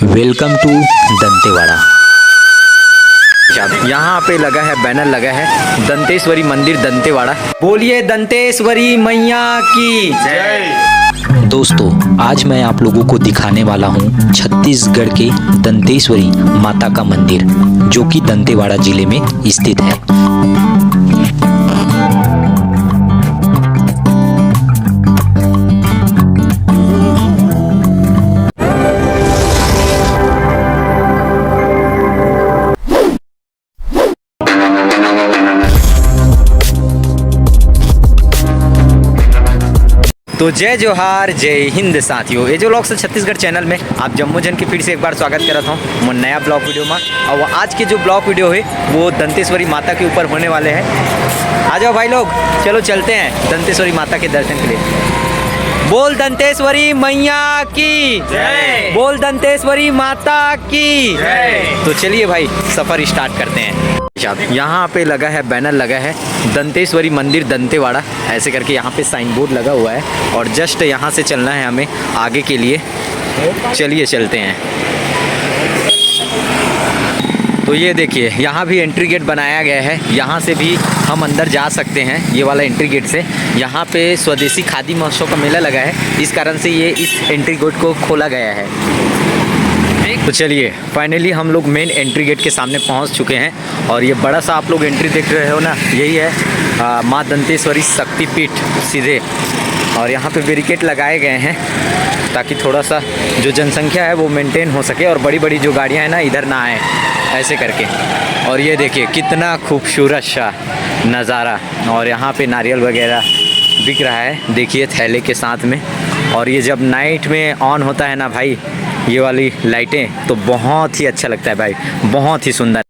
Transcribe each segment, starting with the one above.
Welcome to Dantewada. यहाँ पे लगा है बैनर लगा है दंतेश्वरी मंदिर दंतेवाड़ा। बोलिए दंतेश्वरी मैया की जय। दोस्तों, आज मैं आप लोगों को दिखाने वाला हूँ छत्तीसगढ़ के दंतेश्वरी माता का मंदिर, जो कि दंतेवाड़ा जिले में स्थित है। तो जय जोहार जय हिंद साथियों, ये जो ब्लॉग से छत्तीसगढ़ चैनल में आप जम्मू जन की फिर से एक बार स्वागत करता हूँ मैं नया ब्लॉग वीडियो में। और वो आज के जो ब्लॉग वीडियो है वो दंतेश्वरी माता के ऊपर होने वाले हैं। आ जाओ भाई लोग, चलो चलते हैं दंतेश्वरी माता के दर्शन के लिए। बोल दंतेश्वरी मैया की जय, बोल दंतेश्वरी माता की जय। तो चलिए भाई सफ़र स्टार्ट करते हैं। यहाँ पे लगा है बैनर लगा है दंतेश्वरी मंदिर दंतेवाड़ा, ऐसे करके यहाँ पे साइन बोर्ड लगा हुआ है और जस्ट यहाँ से चलना है हमें आगे के लिए। चलिए चलते हैं। तो ये देखिए यहाँ भी एंट्री गेट बनाया गया है, यहाँ से भी हम अंदर जा सकते हैं ये वाला एंट्री गेट से। यहाँ पे स्वदेशी खादी महोत्सव का मेला लगा है, इस कारण से ये इस एंट्री गेट को खोला गया है। तो चलिए फाइनली हम लोग मेन एंट्री गेट के सामने पहुंच चुके हैं और ये बड़ा सा आप लोग एंट्री देख रहे हो ना, यही है माँ दंतेश्वरी शक्तिपीठ सीधे। और यहाँ पे बैरिकेड लगाए गए हैं ताकि थोड़ा सा जो जनसंख्या है वो मेंटेन हो सके और बड़ी बड़ी जो गाड़ियाँ हैं ना इधर ना आए, ऐसे करके। और ये देखिए कितना खूबसूरत सा नज़ारा, और यहाँ पे नारियल वगैरह बिक रहा है, देखिए थैले के साथ में। और ये जब नाइट में ऑन होता है ना भाई ये वाली लाइटें, तो बहुत ही अच्छा लगता है भाई, बहुत ही सुंदर।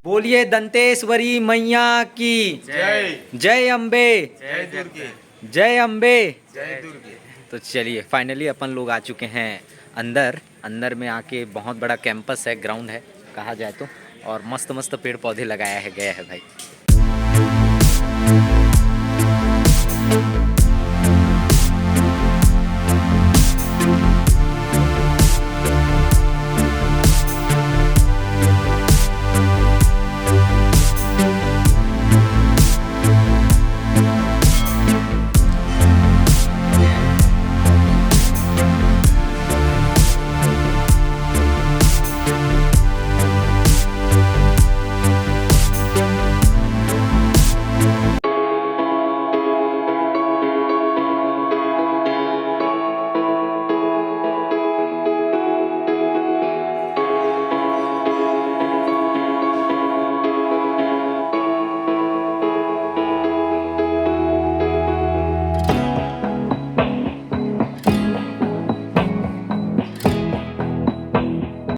बोलिए दंतेश्वरी मैया की जय, जय अम्बे, जय दुर्गे, जय अम्बे, जय दुर्गे। तो चलिए फाइनली अपन लोग आ चुके हैं अंदर। अंदर में आके बहुत बड़ा कैंपस है, ग्राउंड है कहा जाए तो, और मस्त मस्त पेड़ पौधे लगाया है गया है भाई।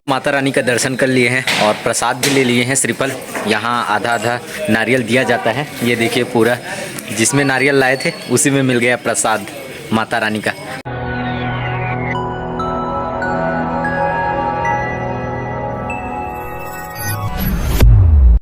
माता रानी का दर्शन कर लिए हैं और प्रसाद भी ले लिए हैं श्रीफल। यहाँ आधा आधा नारियल दिया जाता है, ये देखिए पूरा जिसमें नारियल लाए थे उसी में मिल गया प्रसाद माता रानी का।